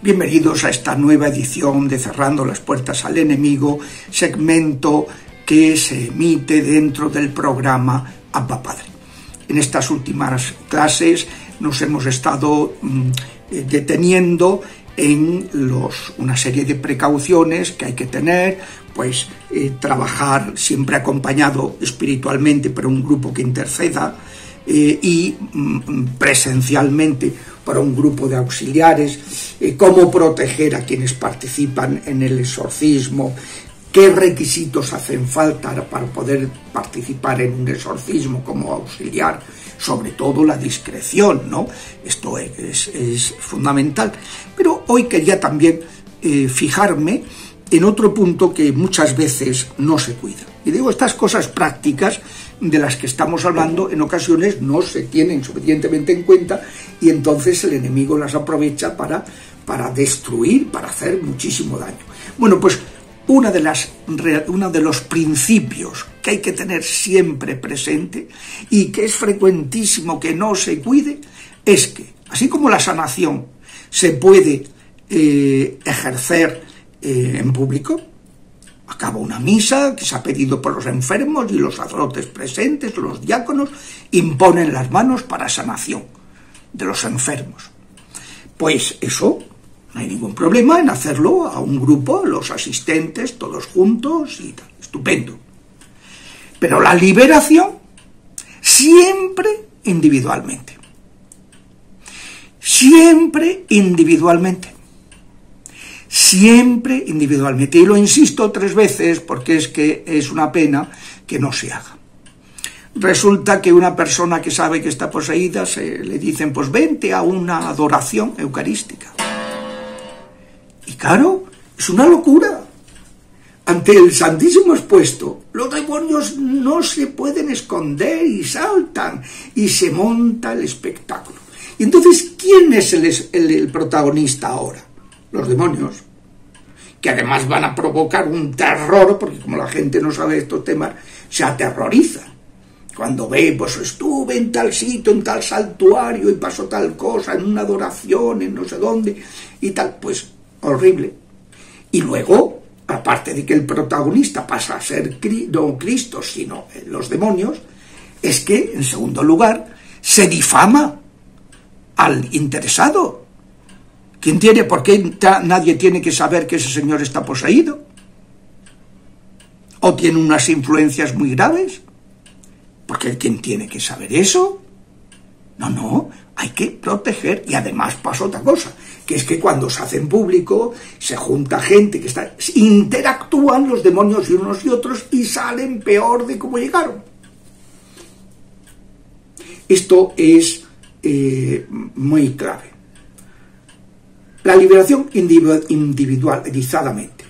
Bienvenidos a esta nueva edición de Cerrando las Puertas al Enemigo, segmento que se emite dentro del programa Abba Padre. En estas últimas clases nos hemos estado deteniendo en una serie de precauciones que hay que tener, pues trabajar siempre acompañado espiritualmente por un grupo que interceda y presencialmente para un grupo de auxiliares, cómo proteger a quienes participan en el exorcismo, qué requisitos hacen falta para poder participar en un exorcismo como auxiliar, sobre todo la discreción, ¿no? Esto es fundamental. Pero hoy quería también fijarme en otro punto que muchas veces no se cuida. Y digo, estas cosas prácticas de las que estamos hablando en ocasiones no se tienen suficientemente en cuenta y entonces el enemigo las aprovecha para destruir, para hacer muchísimo daño. Bueno, pues uno de los principios que hay que tener siempre presente y que es frecuentísimo que no se cuide es que, así como la sanación se puede ejercer en público, acaba una misa que se ha pedido por los enfermos y los sacerdotes presentes, los diáconos, imponen las manos para sanación de los enfermos. Pues eso, no hay ningún problema en hacerlo a un grupo, los asistentes, todos juntos y tal, estupendo. Pero la liberación, siempre individualmente. Siempre individualmente. Siempre individualmente. Y lo insisto 3 veces porque es que es una pena que no se haga. Resulta que una persona que sabe que está poseída, le dicen, pues vente a una adoración eucarística. Y claro, es una locura. Ante el Santísimo expuesto, los demonios no se pueden esconder y saltan y se monta el espectáculo. Y entonces, ¿quién es el protagonista ahora? Los demonios, que además van a provocar un terror, porque como la gente no sabe estos temas, se aterroriza. Cuando ve, pues estuve en tal sitio, en tal santuario, y pasó tal cosa, en una adoración, en no sé dónde, y tal, pues horrible. Y luego, aparte de que el protagonista pasa a ser no Cristo, sino los demonios, es que, en segundo lugar, se difama al interesado. ¿Por qué nadie tiene que saber que ese señor está poseído? ¿O tiene unas influencias muy graves? Porque ¿quién tiene que saber eso? No, hay que proteger. Y además pasa otra cosa, que es que cuando se hace en público, se junta gente que interactúan los demonios y unos y otros y salen peor de cómo llegaron. Esto es muy clave. La liberación individualizadamente.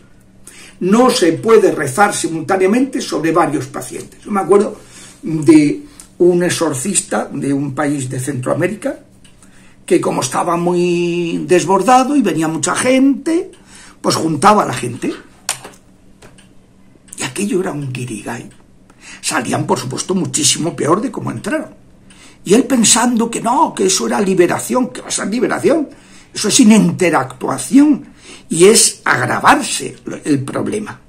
No se puede rezar simultáneamente sobre varios pacientes. Yo me acuerdo de un exorcista de un país de Centroamérica que, como estaba muy desbordado y venía mucha gente, pues juntaba a la gente. Y aquello era un guirigay. Salían, por supuesto, muchísimo peor de cómo entraron. Y él pensando que no, que eso era liberación. ¿Qué va a ser liberación? Eso es interactuación y es agravarse el problema.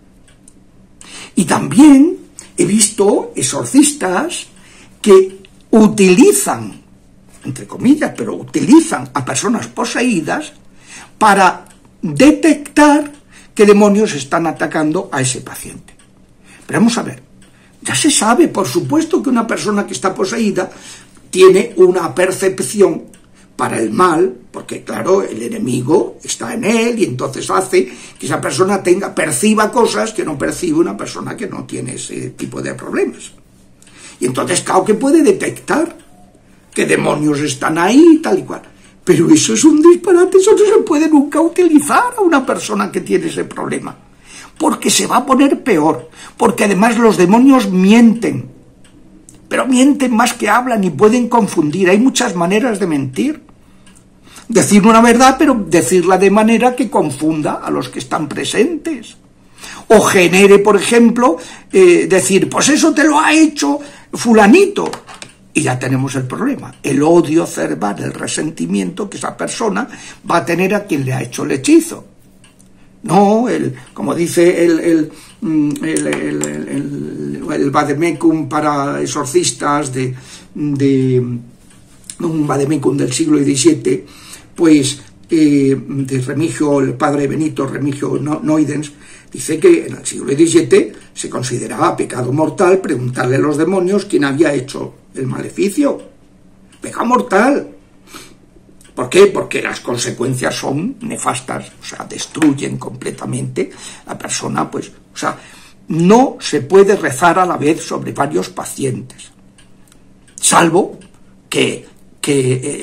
Y también he visto exorcistas que utilizan, entre comillas, pero utilizan a personas poseídas para detectar qué demonios están atacando a ese paciente. Pero vamos a ver, ya se sabe, por supuesto, que una persona que está poseída tiene una percepción para el mal, porque claro, el enemigo está en él y entonces hace que esa persona perciba cosas que no percibe una persona que no tiene ese tipo de problemas. Y entonces claro que puede detectar qué demonios están ahí, tal y cual. Pero eso es un disparate, eso no se puede nunca utilizar a una persona que tiene ese problema. Porque se va a poner peor, porque además los demonios mienten. Pero mienten más que hablan y pueden confundir. Hay muchas maneras de mentir. Decir una verdad, pero decirla de manera que confunda a los que están presentes. O genere, por ejemplo, decir, pues eso te lo ha hecho fulanito. Y ya tenemos el problema, el odio cerval, el resentimiento que esa persona va a tener a quien le ha hecho el hechizo. No, como dice el vademecum para exorcistas un vademecum del siglo XVII, pues de Remigio, el padre Benito Remigio Noidens, dice que en el siglo XVII se consideraba pecado mortal preguntarle a los demonios quién había hecho el maleficio. Pecado mortal. ¿Por qué? Porque las consecuencias son nefastas, o sea, destruyen completamente la persona, pues, o sea, no se puede rezar a la vez sobre varios pacientes, salvo que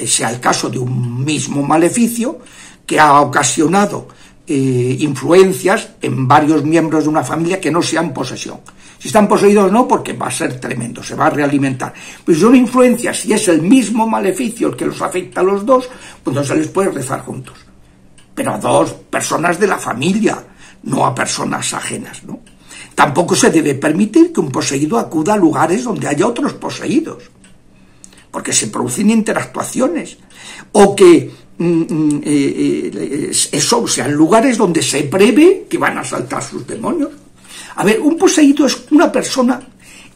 sea el caso de un mismo maleficio que ha ocasionado influencias en varios miembros de una familia que no sean posesión. Si están poseídos no, porque va a ser tremendo, se va a realimentar. Pues son influencias, si es el mismo maleficio el que los afecta a los dos, pues no se les puede rezar juntos. Pero a dos personas de la familia, no a personas ajenas, ¿no? Tampoco se debe permitir que un poseído acuda a lugares donde haya otros poseídos, porque se producen interactuaciones, o que eso sean lugares donde se prevé que van a saltar sus demonios. A ver, un poseído es una persona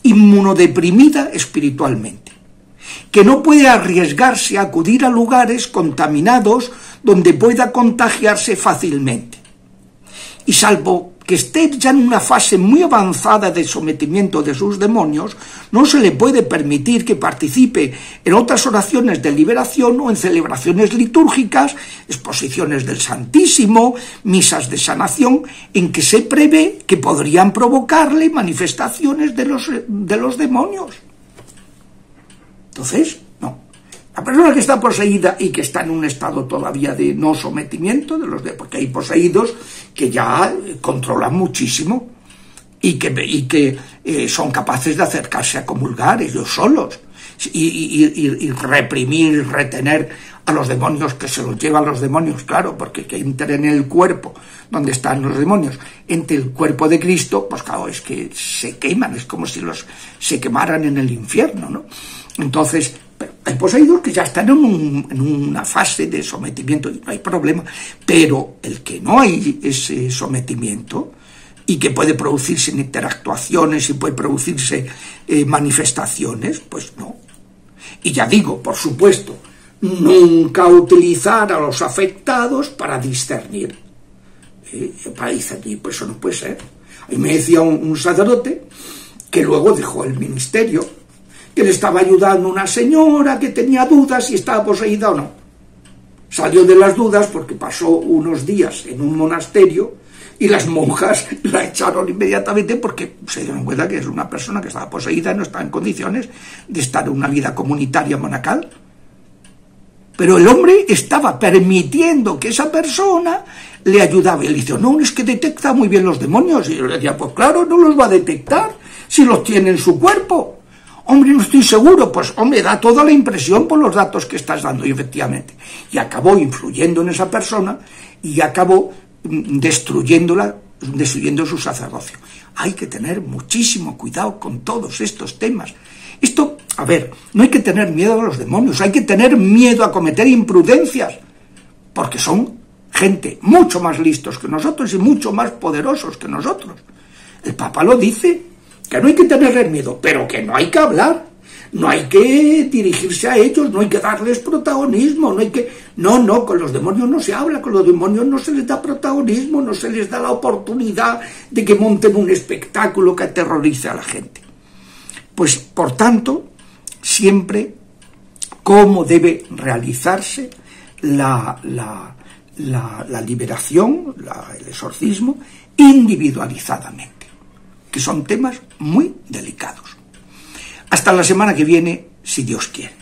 inmunodeprimida espiritualmente, que no puede arriesgarse a acudir a lugares contaminados donde pueda contagiarse fácilmente. Y salvo que esté ya en una fase muy avanzada de sometimiento de sus demonios, no se le puede permitir que participe en otras oraciones de liberación o en celebraciones litúrgicas, exposiciones del Santísimo, misas de sanación, en que se prevé que podrían provocarle manifestaciones de los demonios. Entonces, no. La persona que está poseída y que está en un estado todavía de no sometimiento, porque hay poseídos que ya controlan muchísimo y que son capaces de acercarse a comulgar ellos solos y reprimir y retener a los demonios, que se los llevan los demonios, claro, porque que entren en el cuerpo donde están los demonios, entre el cuerpo de Cristo, pues claro, es que se queman, es como si se quemaran en el infierno, ¿no? Entonces, hay poseídos que ya están en una fase de sometimiento y no hay problema, pero el que no hay ese sometimiento y que puede producirse interactuaciones y puede producirse manifestaciones, pues no. Y ya digo, por supuesto, nunca utilizar a los afectados para discernir. Pues eso no puede ser. Ahí me decía un sacerdote que luego dejó el ministerio, que le estaba ayudando una señora que tenía dudas si estaba poseída o no. Salió de las dudas porque pasó unos días en un monasterio y las monjas la echaron inmediatamente porque se dieron cuenta que es una persona que estaba poseída y no estaba en condiciones de estar en una vida comunitaria monacal. Pero el hombre estaba permitiendo que esa persona le ayudaba. Y él dice, no, es que detecta muy bien los demonios. Y yo le decía, pues claro, no los va a detectar si los tiene en su cuerpo. Hombre, no estoy seguro. Pues, hombre, da toda la impresión por los datos que estás dando. Y efectivamente. Y acabó influyendo en esa persona y acabó destruyendo su sacerdocio. Hay que tener muchísimo cuidado con todos estos temas. Esto, a ver, no hay que tener miedo a los demonios, hay que tener miedo a cometer imprudencias, porque son gente mucho más listos que nosotros y mucho más poderosos que nosotros. El Papa lo dice, que no hay que tenerles miedo, pero que no hay que hablar, no hay que dirigirse a ellos, no hay que darles protagonismo, no hay que... No, con los demonios no se habla, con los demonios no se les da protagonismo, no se les da la oportunidad de que monten un espectáculo que aterrorice a la gente. Pues, por tanto, siempre cómo debe realizarse la liberación, el exorcismo, individualizadamente, que son temas muy delicados. Hasta la semana que viene, si Dios quiere.